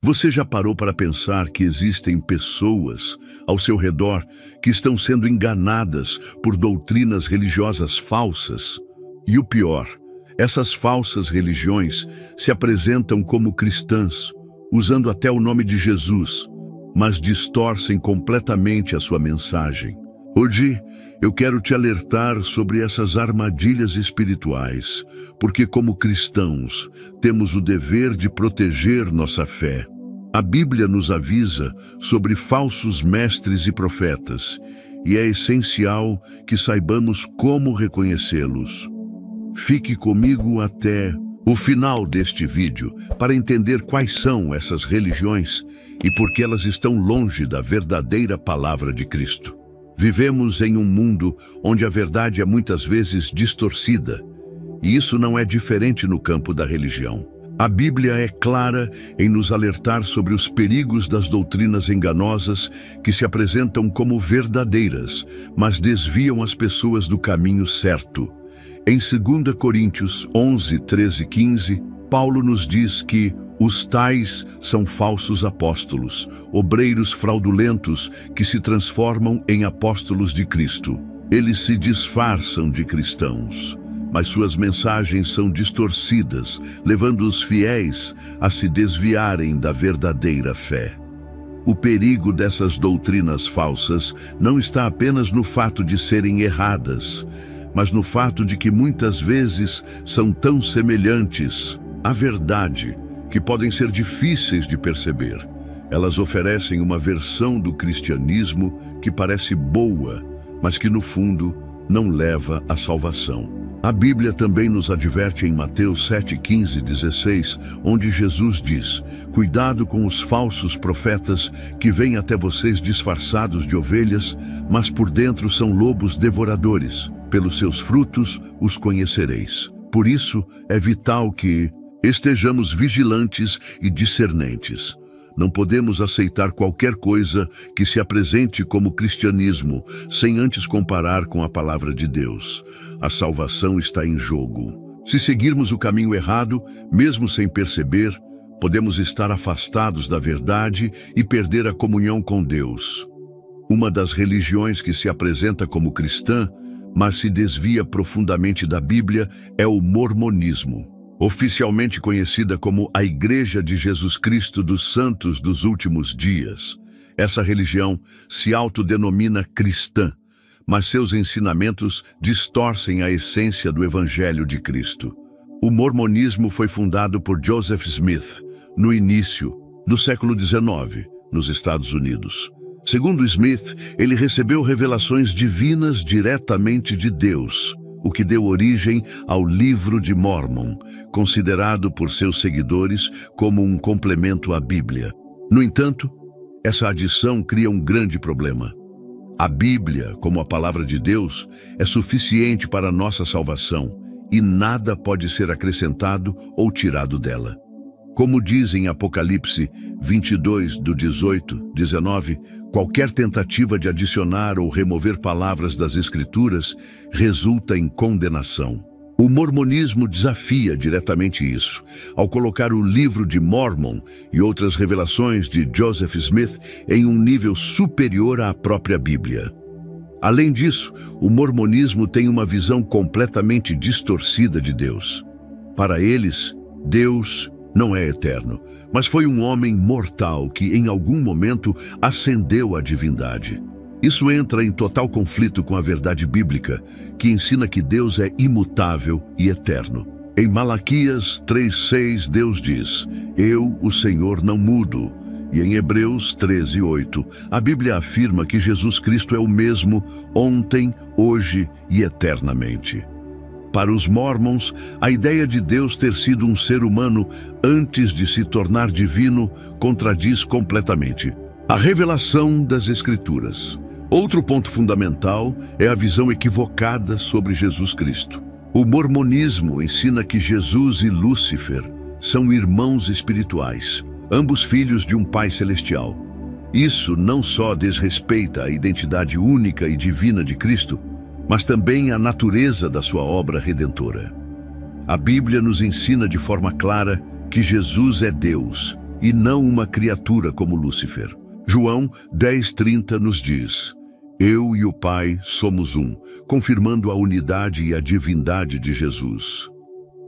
Você já parou para pensar que existem pessoas ao seu redor que estão sendo enganadas por doutrinas religiosas falsas? E o pior, essas falsas religiões se apresentam como cristãs, usando até o nome de Jesus, mas distorcem completamente a sua mensagem. Hoje, eu quero te alertar sobre essas armadilhas espirituais, porque como cristãos, temos o dever de proteger nossa fé. A Bíblia nos avisa sobre falsos mestres e profetas, e é essencial que saibamos como reconhecê-los. Fique comigo até o final deste vídeo para entender quais são essas religiões e por que elas estão longe da verdadeira palavra de Cristo. Vivemos em um mundo onde a verdade é muitas vezes distorcida, e isso não é diferente no campo da religião. A Bíblia é clara em nos alertar sobre os perigos das doutrinas enganosas que se apresentam como verdadeiras, mas desviam as pessoas do caminho certo. Em 2 Coríntios 11, 13 e 15, Paulo nos diz que os tais são falsos apóstolos, obreiros fraudulentos que se transformam em apóstolos de Cristo. Eles se disfarçam de cristãos, mas suas mensagens são distorcidas, levando os fiéis a se desviarem da verdadeira fé. O perigo dessas doutrinas falsas não está apenas no fato de serem erradas, mas no fato de que muitas vezes são tão semelhantes à verdade que podem ser difíceis de perceber. Elas oferecem uma versão do cristianismo que parece boa, mas que no fundo não leva à salvação. A Bíblia também nos adverte em Mateus 7, 15 e 16, onde Jesus diz: "Cuidado com os falsos profetas que vêm até vocês disfarçados de ovelhas, mas por dentro são lobos devoradores. Pelos seus frutos os conhecereis." Por isso, é vital que estejamos vigilantes e discernentes. Não podemos aceitar qualquer coisa que se apresente como cristianismo, sem antes comparar com a palavra de Deus. A salvação está em jogo. Se seguirmos o caminho errado, mesmo sem perceber, podemos estar afastados da verdade e perder a comunhão com Deus. Uma das religiões que se apresenta como cristã, mas se desvia profundamente da Bíblia, é o mormonismo. Oficialmente conhecida como a Igreja de Jesus Cristo dos Santos dos Últimos Dias. Essa religião se autodenomina cristã, mas seus ensinamentos distorcem a essência do Evangelho de Cristo. O mormonismo foi fundado por Joseph Smith no início do século XIX, nos Estados Unidos. Segundo Smith, ele recebeu revelações divinas diretamente de Deus, o que deu origem ao Livro de Mórmon, considerado por seus seguidores como um complemento à Bíblia. No entanto, essa adição cria um grande problema. A Bíblia, como a palavra de Deus, é suficiente para a nossa salvação e nada pode ser acrescentado ou tirado dela. Como diz em Apocalipse 22, do 18, 19, qualquer tentativa de adicionar ou remover palavras das Escrituras resulta em condenação. O mormonismo desafia diretamente isso, ao colocar o Livro de Mórmon e outras revelações de Joseph Smith em um nível superior à própria Bíblia. Além disso, o mormonismo tem uma visão completamente distorcida de Deus. Para eles, Deus não é eterno, mas foi um homem mortal que em algum momento ascendeu à divindade. Isso entra em total conflito com a verdade bíblica, que ensina que Deus é imutável e eterno. Em Malaquias 3:6, Deus diz: "Eu, o Senhor, não mudo." E em Hebreus 13:8, a Bíblia afirma que Jesus Cristo é o mesmo ontem, hoje e eternamente. Para os Mormons, a ideia de Deus ter sido um ser humano antes de se tornar divino contradiz completamente a revelação das Escrituras. Outro ponto fundamental é a visão equivocada sobre Jesus Cristo. O mormonismo ensina que Jesus e Lúcifer são irmãos espirituais, ambos filhos de um Pai celestial. Isso não só desrespeita a identidade única e divina de Cristo, mas também a natureza da sua obra redentora. A Bíblia nos ensina de forma clara que Jesus é Deus e não uma criatura como Lúcifer. João 10:30 nos diz: eu e o Pai somos um, confirmando a unidade e a divindade de Jesus.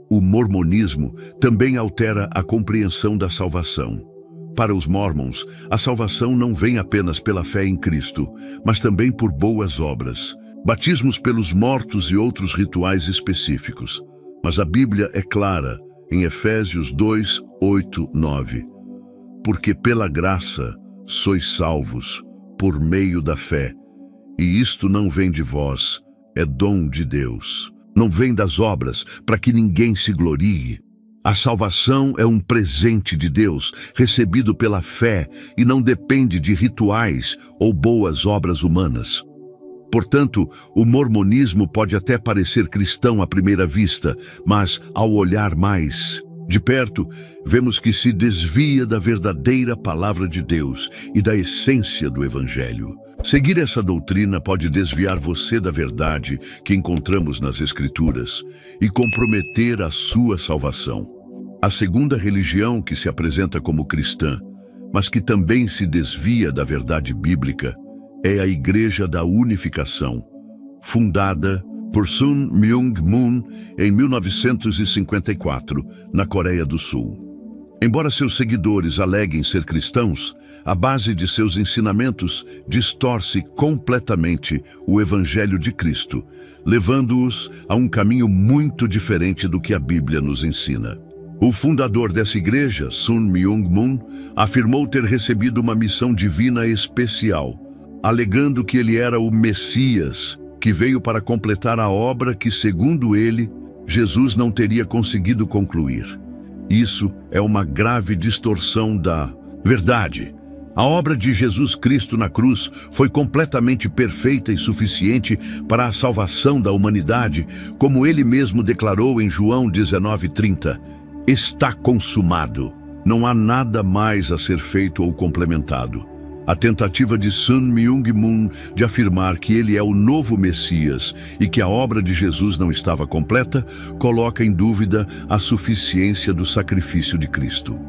O mormonismo também altera a compreensão da salvação. Para os mormons, a salvação não vem apenas pela fé em Cristo, mas também por boas obras, batismos pelos mortos e outros rituais específicos. Mas a Bíblia é clara em Efésios 2:8-9. Porque pela graça sois salvos, por meio da fé. E isto não vem de vós, é dom de Deus. Não vem das obras, para que ninguém se glorie. A salvação é um presente de Deus, recebido pela fé, e não depende de rituais ou boas obras humanas. Portanto, o mormonismo pode até parecer cristão à primeira vista, mas, ao olhar mais de perto, vemos que se desvia da verdadeira palavra de Deus e da essência do Evangelho. Seguir essa doutrina pode desviar você da verdade que encontramos nas Escrituras e comprometer a sua salvação. A segunda religião que se apresenta como cristã, mas que também se desvia da verdade bíblica, é a Igreja da Unificação, fundada por Sun Myung Moon em 1954, na Coreia do Sul. Embora seus seguidores aleguem ser cristãos, a base de seus ensinamentos distorce completamente o Evangelho de Cristo, levando-os a um caminho muito diferente do que a Bíblia nos ensina. O fundador dessa igreja, Sun Myung Moon, afirmou ter recebido uma missão divina especial, alegando que ele era o Messias, que veio para completar a obra que, segundo ele, Jesus não teria conseguido concluir. Isso é uma grave distorção da verdade. A obra de Jesus Cristo na cruz foi completamente perfeita e suficiente para a salvação da humanidade, como ele mesmo declarou em João 19:30. Está consumado. Não há nada mais a ser feito ou complementado. A tentativa de Sun Myung Moon de afirmar que ele é o novo Messias e que a obra de Jesus não estava completa, coloca em dúvida a suficiência do sacrifício de Cristo.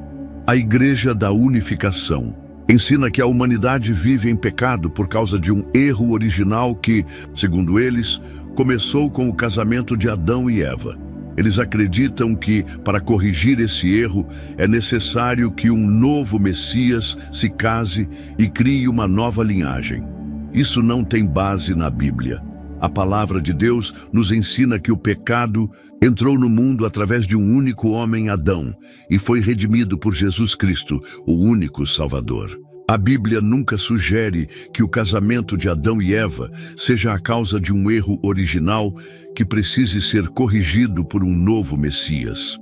A Igreja da Unificação ensina que a humanidade vive em pecado por causa de um erro original que, segundo eles, começou com o casamento de Adão e Eva. Eles acreditam que, para corrigir esse erro, é necessário que um novo Messias se case e crie uma nova linhagem. Isso não tem base na Bíblia. A palavra de Deus nos ensina que o pecado entrou no mundo através de um único homem, Adão, e foi redimido por Jesus Cristo, o único Salvador. A Bíblia nunca sugere que o casamento de Adão e Eva seja a causa de um erro original que precise ser corrigido por um novo Messias.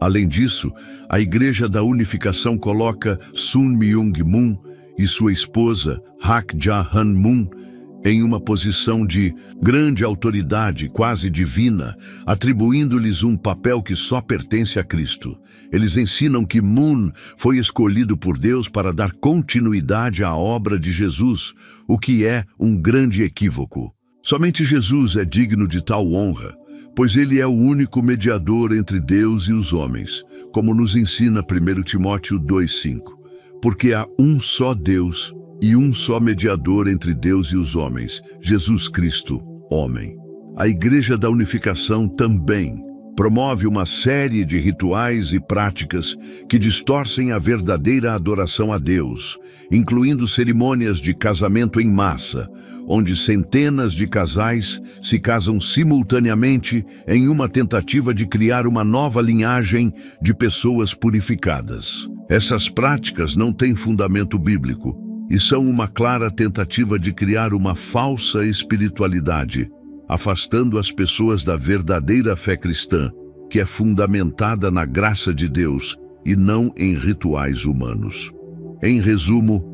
Além disso, a Igreja da Unificação coloca Sun Myung Moon e sua esposa, Hak Ja Han Moon, em uma posição de grande autoridade, quase divina, atribuindo-lhes um papel que só pertence a Cristo. Eles ensinam que Moon foi escolhido por Deus para dar continuidade à obra de Jesus, o que é um grande equívoco. Somente Jesus é digno de tal honra, pois ele é o único mediador entre Deus e os homens, como nos ensina 1 Timóteo 2:5. Porque há um só Deus e um só mediador entre Deus e os homens, Jesus Cristo, homem. A Igreja da Unificação também promove uma série de rituais e práticas que distorcem a verdadeira adoração a Deus, incluindo cerimônias de casamento em massa, onde centenas de casais se casam simultaneamente em uma tentativa de criar uma nova linhagem de pessoas purificadas. Essas práticas não têm fundamento bíblico e são uma clara tentativa de criar uma falsa espiritualidade, afastando as pessoas da verdadeira fé cristã, que é fundamentada na graça de Deus e não em rituais humanos. Em resumo,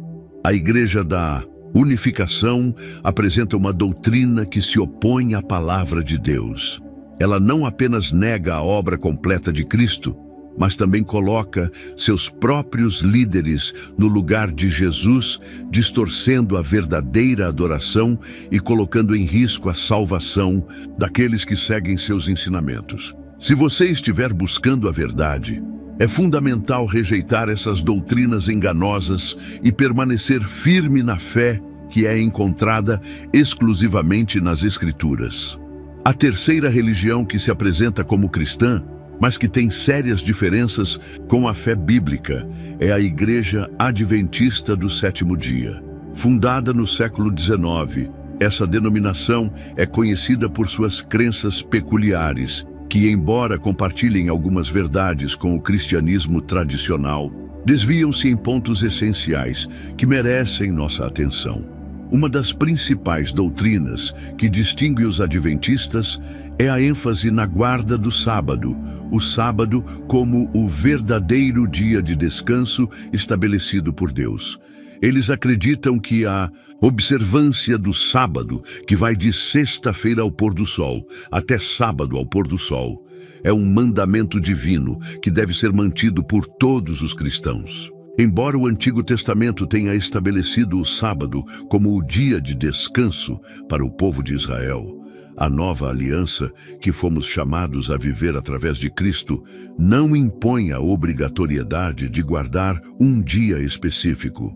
a Igreja da Unificação apresenta uma doutrina que se opõe à palavra de Deus. Ela não apenas nega a obra completa de Cristo, mas também coloca seus próprios líderes no lugar de Jesus, distorcendo a verdadeira adoração e colocando em risco a salvação daqueles que seguem seus ensinamentos. Se você estiver buscando a verdade, É fundamental rejeitar essas doutrinas enganosas e permanecer firme na fé que é encontrada exclusivamente nas Escrituras. A terceira religião que se apresenta como cristã, mas que tem sérias diferenças com a fé bíblica, é a Igreja Adventista do Sétimo Dia. Fundada no século XIX, essa denominação é conhecida por suas crenças peculiares, que, embora compartilhem algumas verdades com o cristianismo tradicional, desviam-se em pontos essenciais que merecem nossa atenção. Uma das principais doutrinas que distingue os adventistas é a ênfase na guarda do sábado, o sábado como o verdadeiro dia de descanso estabelecido por Deus. Eles acreditam que a observância do sábado, que vai de sexta-feira ao pôr do sol até sábado ao pôr do sol, é um mandamento divino que deve ser mantido por todos os cristãos. Embora o Antigo Testamento tenha estabelecido o sábado como o dia de descanso para o povo de Israel, a nova aliança, que fomos chamados a viver através de Cristo, não impõe a obrigatoriedade de guardar um dia específico.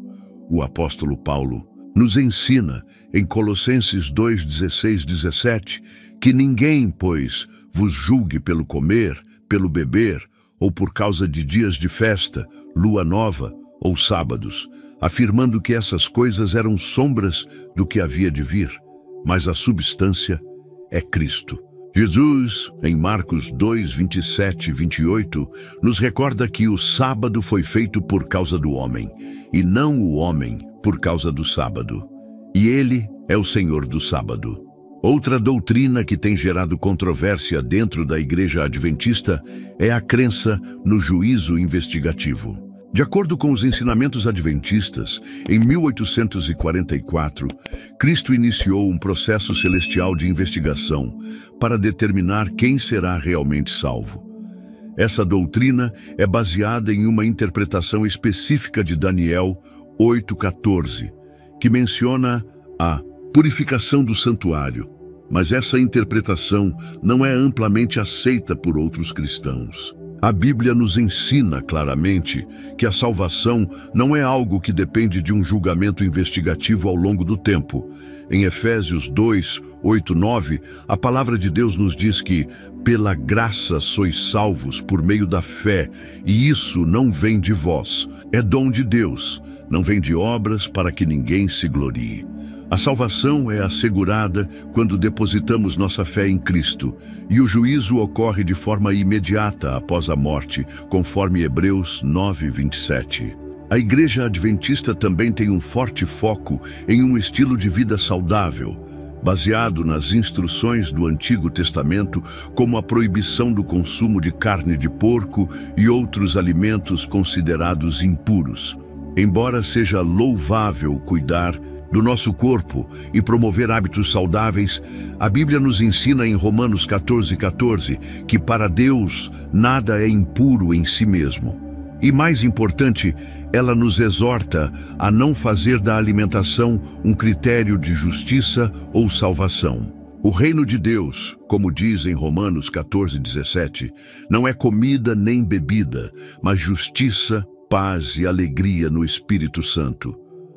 O apóstolo Paulo nos ensina, em Colossenses 2:16-17, que ninguém, pois, vos julgue pelo comer, pelo beber, ou por causa de dias de festa, lua nova ou sábados, afirmando que essas coisas eram sombras do que havia de vir, mas a substância é Cristo. Jesus, em Marcos 2:27-28, nos recorda que o sábado foi feito por causa do homem, e não o homem por causa do sábado. E ele é o Senhor do sábado. Outra doutrina que tem gerado controvérsia dentro da Igreja Adventista é a crença no juízo investigativo. De acordo com os ensinamentos adventistas, em 1844, Cristo iniciou um processo celestial de investigação para determinar quem será realmente salvo. Essa doutrina é baseada em uma interpretação específica de Daniel 8:14, que menciona a purificação do santuário, mas essa interpretação não é amplamente aceita por outros cristãos. A Bíblia nos ensina claramente que a salvação não é algo que depende de um julgamento investigativo ao longo do tempo. Em Efésios 2:8-9, a palavra de Deus nos diz que pela graça sois salvos por meio da fé, e isso não vem de vós, é dom de Deus, não vem de obras para que ninguém se glorie. A salvação é assegurada quando depositamos nossa fé em Cristo, e o juízo ocorre de forma imediata após a morte, conforme Hebreus 9:27. A Igreja Adventista também tem um forte foco em um estilo de vida saudável, baseado nas instruções do Antigo Testamento, como a proibição do consumo de carne de porco e outros alimentos considerados impuros. Embora seja louvável cuidar do nosso corpo e promover hábitos saudáveis, a Bíblia nos ensina em Romanos 14:14 que para Deus nada é impuro em si mesmo. E mais importante, ela nos exorta a não fazer da alimentação um critério de justiça ou salvação. O reino de Deus, como diz em Romanos 14:17, não é comida nem bebida, mas justiça, paz e alegria no Espírito Santo.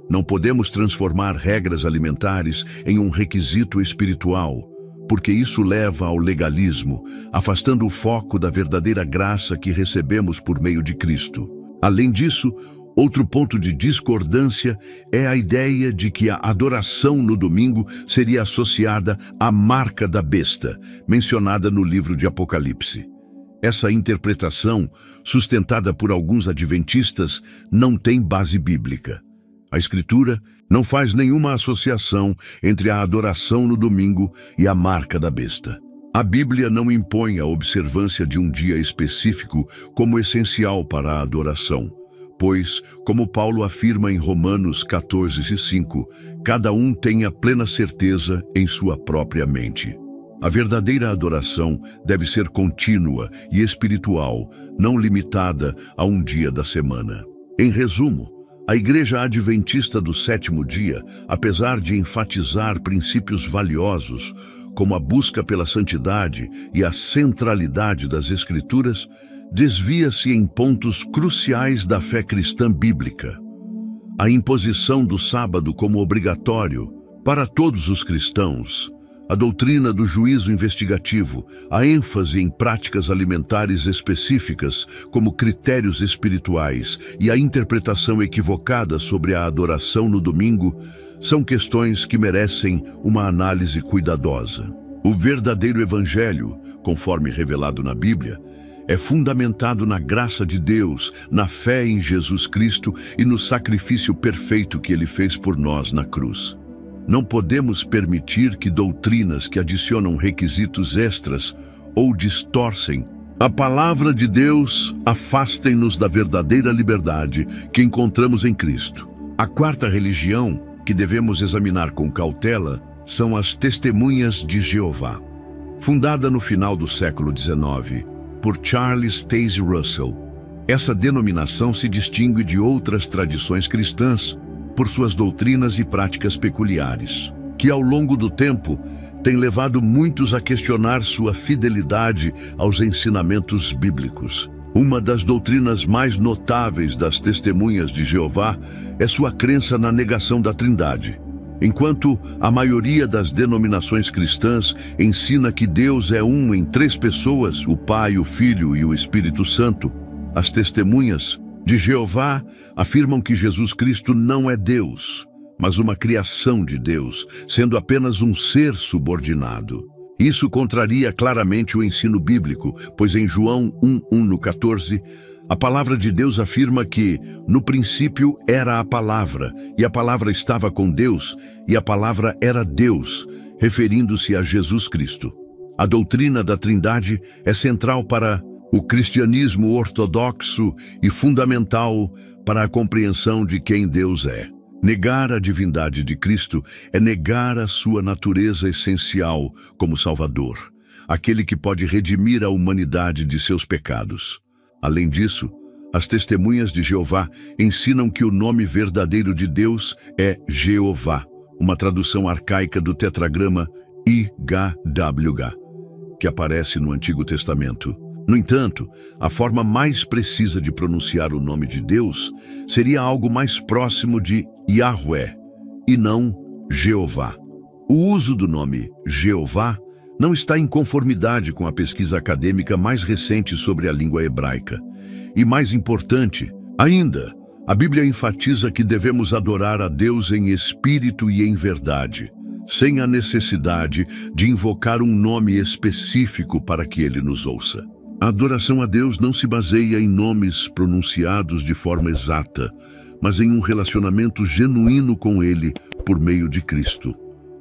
Não podemos transformar regras alimentares em um requisito espiritual, porque isso leva ao legalismo, afastando o foco da verdadeira graça que recebemos por meio de Cristo. Além disso, outro ponto de discordância é a ideia de que a adoração no domingo seria associada à marca da besta, mencionada no livro de Apocalipse. Essa interpretação, sustentada por alguns adventistas, não tem base bíblica. A Escritura não faz nenhuma associação entre a adoração no domingo e a marca da besta. A Bíblia não impõe a observância de um dia específico como essencial para a adoração, pois, como Paulo afirma em Romanos 14:5, cada um tem a plena certeza em sua própria mente. A verdadeira adoração deve ser contínua e espiritual, não limitada a um dia da semana. Em resumo, a Igreja Adventista do Sétimo Dia, apesar de enfatizar princípios valiosos, como a busca pela santidade e a centralidade das Escrituras, desvia-se em pontos cruciais da fé cristã bíblica. A imposição do sábado como obrigatório para todos os cristãos, a doutrina do juízo investigativo, a ênfase em práticas alimentares específicas como critérios espirituais e a interpretação equivocada sobre a adoração no domingo são questões que merecem uma análise cuidadosa. O verdadeiro evangelho, conforme revelado na Bíblia, é fundamentado na graça de Deus, na fé em Jesus Cristo e no sacrifício perfeito que Ele fez por nós na cruz. Não podemos permitir que doutrinas que adicionam requisitos extras ou distorcem a palavra de Deus afastem-nos da verdadeira liberdade que encontramos em Cristo. A quarta religião que devemos examinar com cautela são as Testemunhas de Jeová. Fundada no final do século XIX por Charles Taze Russell, essa denominação se distingue de outras tradições cristãs por suas doutrinas e práticas peculiares, que ao longo do tempo têm levado muitos a questionar sua fidelidade aos ensinamentos bíblicos. Uma das doutrinas mais notáveis das Testemunhas de Jeová é sua crença na negação da Trindade. Enquanto a maioria das denominações cristãs ensina que Deus é um em três pessoas, o Pai, o Filho e o Espírito Santo, as Testemunhas de Jeová afirmam que Jesus Cristo não é Deus, mas uma criação de Deus, sendo apenas um ser subordinado. Isso contraria claramente o ensino bíblico, pois em João 1:14, a palavra de Deus afirma que, no princípio era a palavra, e a palavra estava com Deus, e a palavra era Deus, referindo-se a Jesus Cristo. A doutrina da Trindade é central para o cristianismo ortodoxo e fundamental para a compreensão de quem Deus é. Negar a divindade de Cristo é negar a sua natureza essencial como Salvador, aquele que pode redimir a humanidade de seus pecados. Além disso, as Testemunhas de Jeová ensinam que o nome verdadeiro de Deus é Jeová, uma tradução arcaica do tetragrama IHWH, que aparece no Antigo Testamento. No entanto, a forma mais precisa de pronunciar o nome de Deus seria algo mais próximo de Yahweh, e não Jeová. O uso do nome Jeová não está em conformidade com a pesquisa acadêmica mais recente sobre a língua hebraica. E mais importante ainda, a Bíblia enfatiza que devemos adorar a Deus em espírito e em verdade, sem a necessidade de invocar um nome específico para que Ele nos ouça. A adoração a Deus não se baseia em nomes pronunciados de forma exata, mas em um relacionamento genuíno com Ele por meio de Cristo.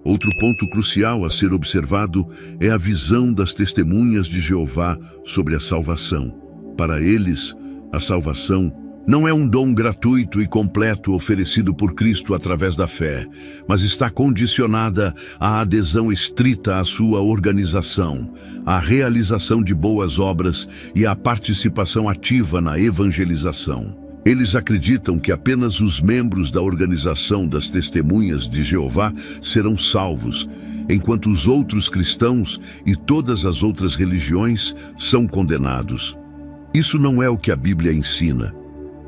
Outro ponto crucial a ser observado é a visão das Testemunhas de Jeová sobre a salvação. Para eles, a salvação não é um dom gratuito e completo oferecido por Cristo através da fé, mas está condicionada à adesão estrita à sua organização, à realização de boas obras e à participação ativa na evangelização. Eles acreditam que apenas os membros da organização das Testemunhas de Jeová serão salvos, enquanto os outros cristãos e todas as outras religiões são condenados. Isso não é o que a Bíblia ensina.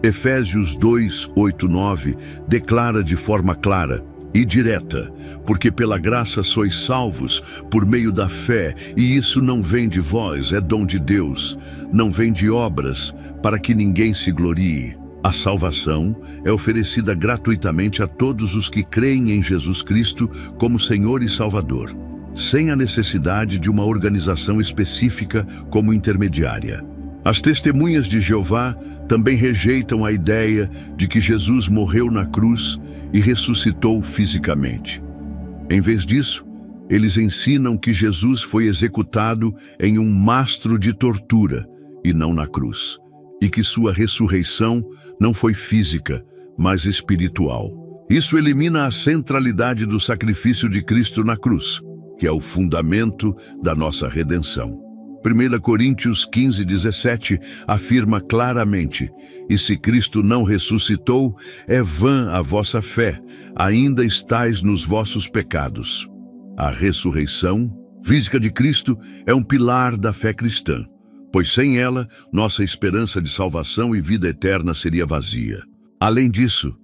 Efésios 2:8-9 declara de forma clara e direta: porque pela graça sois salvos por meio da fé, e isso não vem de vós, é dom de Deus, não vem de obras, para que ninguém se glorie. A salvação é oferecida gratuitamente a todos os que creem em Jesus Cristo como Senhor e Salvador, sem a necessidade de uma organização específica como intermediária. As Testemunhas de Jeová também rejeitam a ideia de que Jesus morreu na cruz e ressuscitou fisicamente. Em vez disso, eles ensinam que Jesus foi executado em um mastro de tortura e não na cruz, e que sua ressurreição não foi física, mas espiritual. Isso elimina a centralidade do sacrifício de Cristo na cruz, que é o fundamento da nossa redenção. 1 Coríntios 15:17 afirma claramente: e se Cristo não ressuscitou, é vã a vossa fé, ainda estais nos vossos pecados. A ressurreição física de Cristo é um pilar da fé cristã. pois sem ela, nossa esperança de salvação e vida eterna seria vazia. Além disso,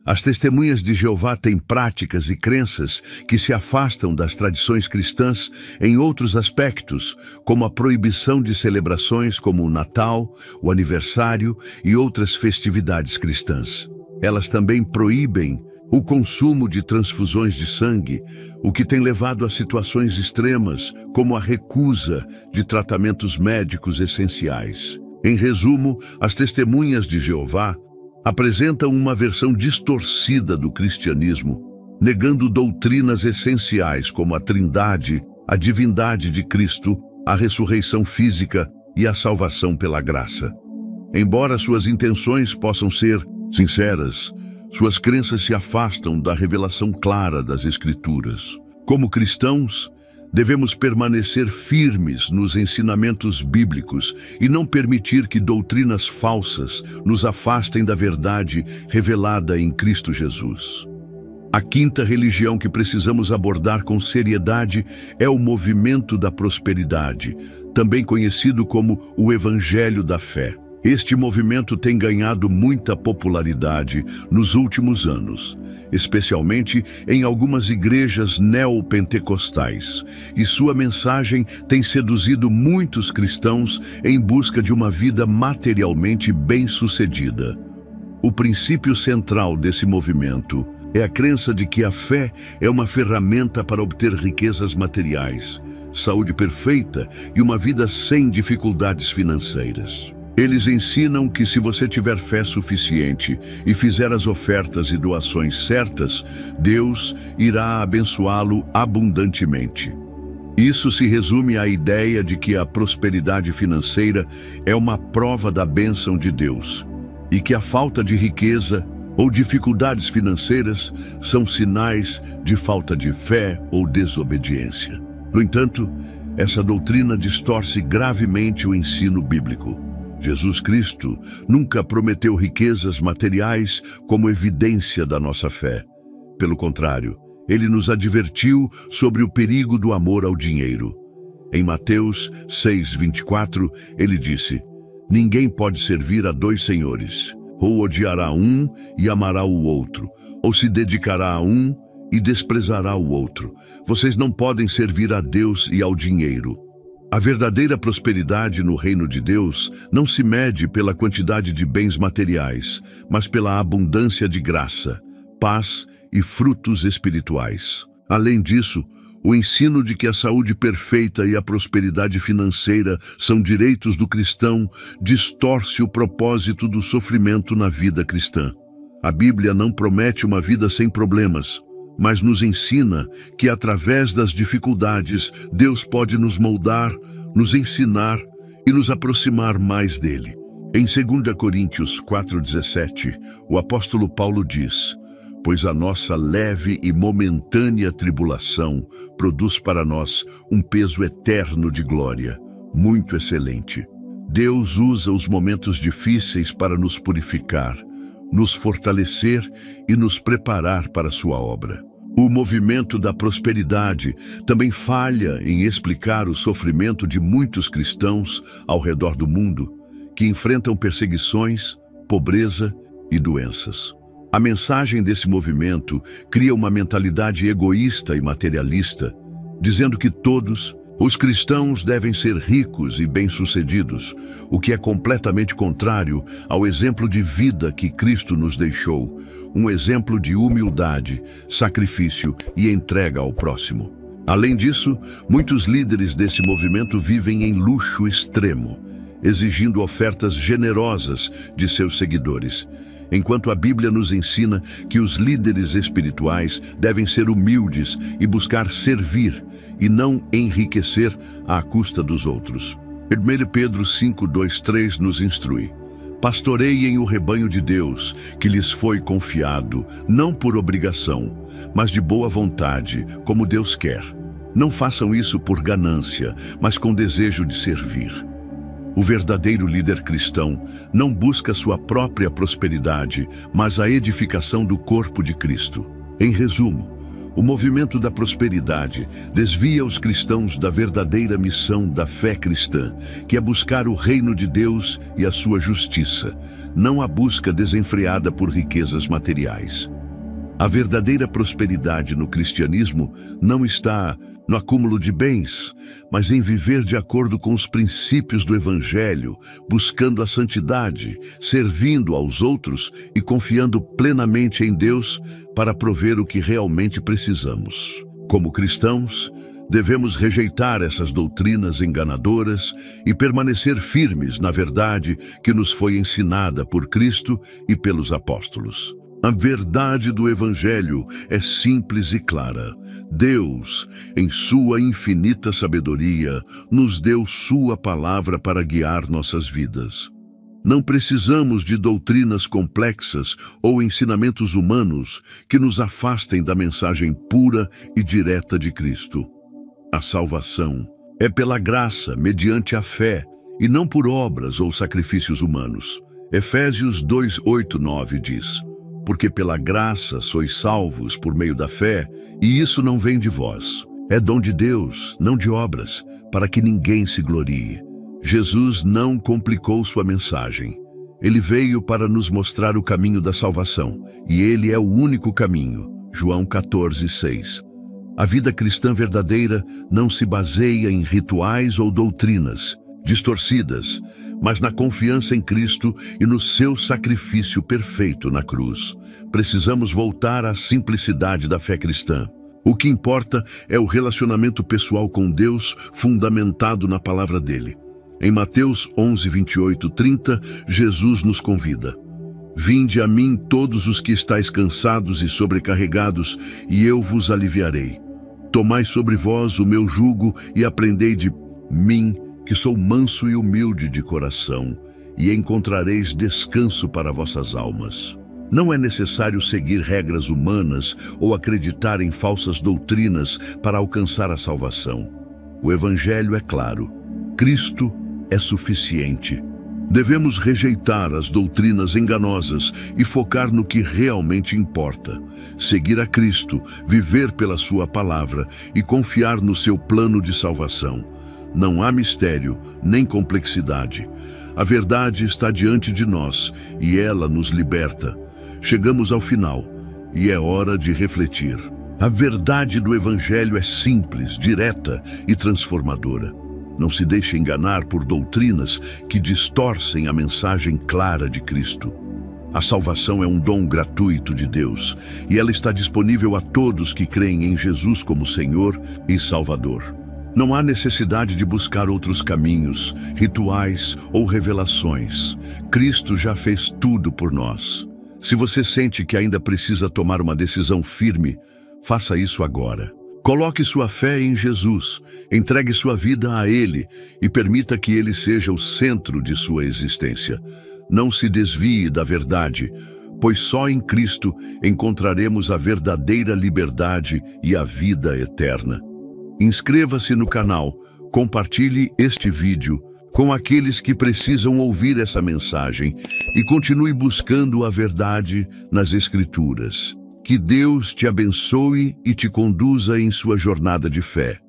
as testemunhas de Jeová têm práticas e crenças que se afastam das tradições cristãs em outros aspectos, como a proibição de celebrações como o Natal, o aniversário e outras festividades cristãs. Elas também proíbem o consumo de transfusões de sangue, o que tem levado a situações extremas, como a recusa de tratamentos médicos essenciais. Em resumo, as testemunhas de Jeová apresentam uma versão distorcida do cristianismo, negando doutrinas essenciais como a Trindade, a divindade de Cristo, a ressurreição física e a salvação pela graça. Embora suas intenções possam ser sinceras, suas crenças se afastam da revelação clara das Escrituras. Como cristãos, devemos permanecer firmes nos ensinamentos bíblicos e não permitir que doutrinas falsas nos afastem da verdade revelada em Cristo Jesus. A quinta religião que precisamos abordar com seriedade é o movimento da prosperidade, também conhecido como o Evangelho da Fé. Este movimento tem ganhado muita popularidade nos últimos anos, especialmente em algumas igrejas neopentecostais, e sua mensagem tem seduzido muitos cristãos em busca de uma vida materialmente bem-sucedida. O princípio central desse movimento é a crença de que a fé é uma ferramenta para obter riquezas materiais, saúde perfeita e uma vida sem dificuldades financeiras. Eles ensinam que se você tiver fé suficiente e fizer as ofertas e doações certas, Deus irá abençoá-lo abundantemente. Isso se resume à ideia de que a prosperidade financeira é uma prova da bênção de Deus e que a falta de riqueza ou dificuldades financeiras são sinais de falta de fé ou desobediência. No entanto, essa doutrina distorce gravemente o ensino bíblico. Jesus Cristo nunca prometeu riquezas materiais como evidência da nossa fé. Pelo contrário, ele nos advertiu sobre o perigo do amor ao dinheiro. Em Mateus 6:24, ele disse: "Ninguém pode servir a dois senhores. Ou odiará um e amará o outro, ou se dedicará a um e desprezará o outro. Vocês não podem servir a Deus e ao dinheiro." A verdadeira prosperidade no reino de Deus não se mede pela quantidade de bens materiais, mas pela abundância de graça, paz e frutos espirituais. Além disso, o ensino de que a saúde perfeita e a prosperidade financeira são direitos do cristão distorce o propósito do sofrimento na vida cristã. A Bíblia não promete uma vida sem problemas, mas nos ensina que através das dificuldades Deus pode nos moldar, nos ensinar e nos aproximar mais dele. Em 2 Coríntios 4:17, o apóstolo Paulo diz: "Pois a nossa leve e momentânea tribulação produz para nós um peso eterno de glória, muito excelente." Deus usa os momentos difíceis para nos purificar, nos fortalecer e nos preparar para a sua obra. O movimento da prosperidade também falha em explicar o sofrimento de muitos cristãos ao redor do mundo que enfrentam perseguições, pobreza e doenças. A mensagem desse movimento cria uma mentalidade egoísta e materialista, dizendo que todos os cristãos devem ser ricos e bem-sucedidos, o que é completamente contrário ao exemplo de vida que Cristo nos deixou, um exemplo de humildade, sacrifício e entrega ao próximo. Além disso, muitos líderes desse movimento vivem em luxo extremo, exigindo ofertas generosas de seus seguidores, enquanto a Bíblia nos ensina que os líderes espirituais devem ser humildes e buscar servir e não enriquecer à custa dos outros. 1 Pedro 5:2-3 nos instrui: "Pastoreiem o rebanho de Deus, que lhes foi confiado, não por obrigação, mas de boa vontade, como Deus quer. Não façam isso por ganância, mas com desejo de servir." O verdadeiro líder cristão não busca sua própria prosperidade, mas a edificação do corpo de Cristo. Em resumo, O movimento da prosperidade desvia os cristãos da verdadeira missão da fé cristã, que é buscar o reino de Deus e a sua justiça, não a busca desenfreada por riquezas materiais. A verdadeira prosperidade no cristianismo não está no acúmulo de bens, mas em viver de acordo com os princípios do Evangelho, buscando a santidade, servindo aos outros e confiando plenamente em Deus para prover o que realmente precisamos. Como cristãos, devemos rejeitar essas doutrinas enganadoras e permanecer firmes na verdade que nos foi ensinada por Cristo e pelos apóstolos. A verdade do Evangelho é simples e clara. Deus, em sua infinita sabedoria, nos deu sua palavra para guiar nossas vidas. Não precisamos de doutrinas complexas ou ensinamentos humanos que nos afastem da mensagem pura e direta de Cristo. A salvação é pela graça, mediante a fé, e não por obras ou sacrifícios humanos. Efésios 2:8-9 diz: porque pela graça sois salvos por meio da fé, e isso não vem de vós. É dom de Deus, não de obras, para que ninguém se glorie. Jesus não complicou sua mensagem. Ele veio para nos mostrar o caminho da salvação, e ele é o único caminho. João 14:6. A vida cristã verdadeira não se baseia em rituais ou doutrinas distorcidas, mas na confiança em Cristo e no seu sacrifício perfeito na cruz. Precisamos voltar à simplicidade da fé cristã. O que importa é o relacionamento pessoal com Deus, fundamentado na palavra dele. Em Mateus 11:28-30, Jesus nos convida: vinde a mim todos os que estáis cansados e sobrecarregados, e eu vos aliviarei. Tomai sobre vós o meu jugo e aprendei de mim, que sou manso e humilde de coração, e encontrareis descanso para vossas almas. Não é necessário seguir regras humanas ou acreditar em falsas doutrinas para alcançar a salvação. O Evangelho é claro. Cristo é suficiente. Devemos rejeitar as doutrinas enganosas e focar no que realmente importa. Seguir a Cristo, viver pela sua palavra e confiar no seu plano de salvação. Não há mistério, nem complexidade. A verdade está diante de nós e ela nos liberta. Chegamos ao final e é hora de refletir. A verdade do Evangelho é simples, direta e transformadora. Não se deixe enganar por doutrinas que distorcem a mensagem clara de Cristo. A salvação é um dom gratuito de Deus e ela está disponível a todos que creem em Jesus como Senhor e Salvador. Não há necessidade de buscar outros caminhos, rituais ou revelações. Cristo já fez tudo por nós. Se você sente que ainda precisa tomar uma decisão firme, faça isso agora. Coloque sua fé em Jesus, entregue sua vida a Ele e permita que Ele seja o centro de sua existência. Não se desvie da verdade, pois só em Cristo encontraremos a verdadeira liberdade e a vida eterna. Inscreva-se no canal, compartilhe este vídeo com aqueles que precisam ouvir essa mensagem e continue buscando a verdade nas Escrituras. Que Deus te abençoe e te conduza em sua jornada de fé.